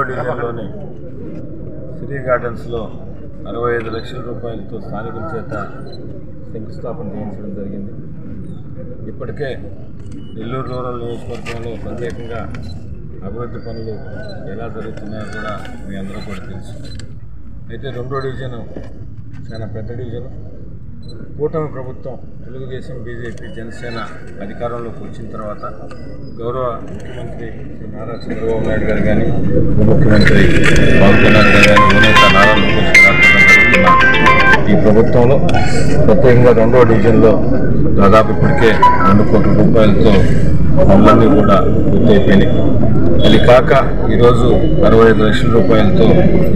డివిజన్లోని సిటీ గార్డెన్స్లో 65 లక్షల రూపాయలతో స్థానికుల చేత శంకుస్థాపన చేయించడం జరిగింది. ఇప్పటికే నెల్లూరు రూరల్ నియోజకవర్గంలో ప్రత్యేకంగా అభివృద్ధి పనులు ఎలా జరుగుతున్నాయో కూడా మీ అందరూ కూడా తెలుసు. అయితే రెండో డివిజన్ చాలా పెద్ద డివిజన్. కూటమి ప్రభుత్వం తెలుగుదేశం, బీజేపీ, జనసేన అధికారంలోకి వచ్చిన తర్వాత గౌరవ ముఖ్యమంత్రి శ్రీ నారా చంద్రబాబు నాయుడు గారు కానీ, ఉప ముఖ్యమంత్రి పవన్ కళ్యాణ్ గారు కానీ, ఉన్నత నారా లోకేష్ గారు జరుగుతున్న ఈ ప్రభుత్వంలో ప్రత్యేకంగా రెండో డివిజన్లో దాదాపు ఇప్పటికే 2 కోట్ల రూపాయలతో పనులన్నీ కూడా పూర్తయిపోయినాయి. అది కాక ఈరోజు 65 లక్షల రూపాయలతో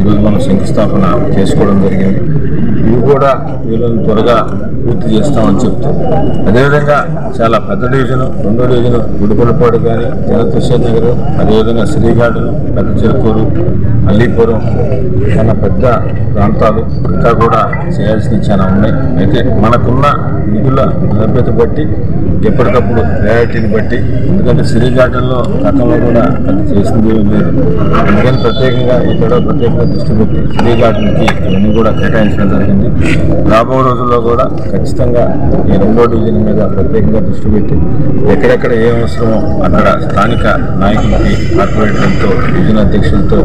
ఈరోజు మనం శంకుస్థాపన చేసుకోవడం జరిగింది. ఇవి కూడా వీళ్ళని త్వరగా పూర్తి చేస్తామని చెప్తూ, అదేవిధంగా చాలా పెద్ద డివిజను, రెండో డివిజను గుడిపల్లిపాడు కానీ, జనతుషేర్ నగర్, అదేవిధంగా శ్రీగార్డెన్, పెద్ద చెరుకూరు, అల్లీపురం, చాలా పెద్ద ప్రాంతాలు ఇంకా కూడా చేయాల్సినవి చాలా ఉన్నాయి. అయితే మనకున్న నిధుల లభ్యత బట్టి ఎప్పటికప్పుడు ప్రయారిటీని బట్టి, ఎందుకంటే శ్రీగార్డెన్లో గతంలో కూడా అది చేసింది లేదు, అందుకని ప్రత్యేకంగా ఇక్కడ ప్రత్యేకంగా దృష్టి పెట్టి శ్రీగార్డెన్కి ఇవన్నీ కూడా కేటాయించడం జరిగింది. రాబో రోజుల్లో కూడా ఖచ్చితంగా ఈ రెండో డివిజన్ మీద ప్రత్యేకంగా దృష్టి పెట్టి ఎక్కడెక్కడ ఏ అవసరమో అక్కడ స్థానిక నాయకులకి, కార్పొరేటర్లతో, డివిజన్ అధ్యక్షులతో,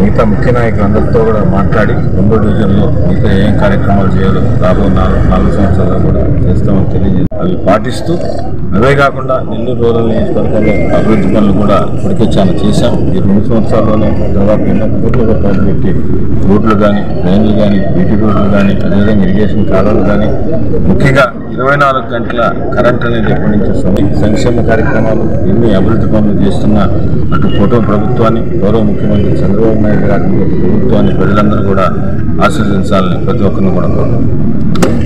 మిగతా ముఖ్య నాయకులందరితో కూడా మాట్లాడి రెండో డివిజన్లో మిగతా ఏం కార్యక్రమాలు చేయాలో రాబో 4 సంవత్సరాలు కూడా చేస్తామని తెలియజేసి అవి పాటిస్తూ, అవే కాకుండా నెల్లూరు రూరల్ నియోజకవర్గంలో అభివృద్ధి పనులు కూడా ఇప్పటికే చాలా చేశాం. ఈ 2 సంవత్సరాల్లోనే దాదాపు 8 కోట్ల రూపాయలు పెట్టి రోడ్లు కానీ, డ్రైన్లు కానీ, బీటీ రోడ్లు కానీ, అదేవిధంగా ఇరిగేషన్ కాలువలు కానీ, ముఖ్యంగా 24 గంటల కరెంట్ అనేది ఎప్పటి నుంచి వస్తుంది. సంక్షేమ కార్యక్రమాలు, ఎన్ని అభివృద్ధి పనులు చేస్తున్న అటు కూటమి ప్రభుత్వాన్ని, గౌరవ ముఖ్యమంత్రి చంద్రబాబు నాయుడు గారి ప్రభుత్వాన్ని ప్రజలందరూ కూడా ఆశీర్వదించాలని ప్రతి ఒక్కరిని కూడా కోరుతున్నాను.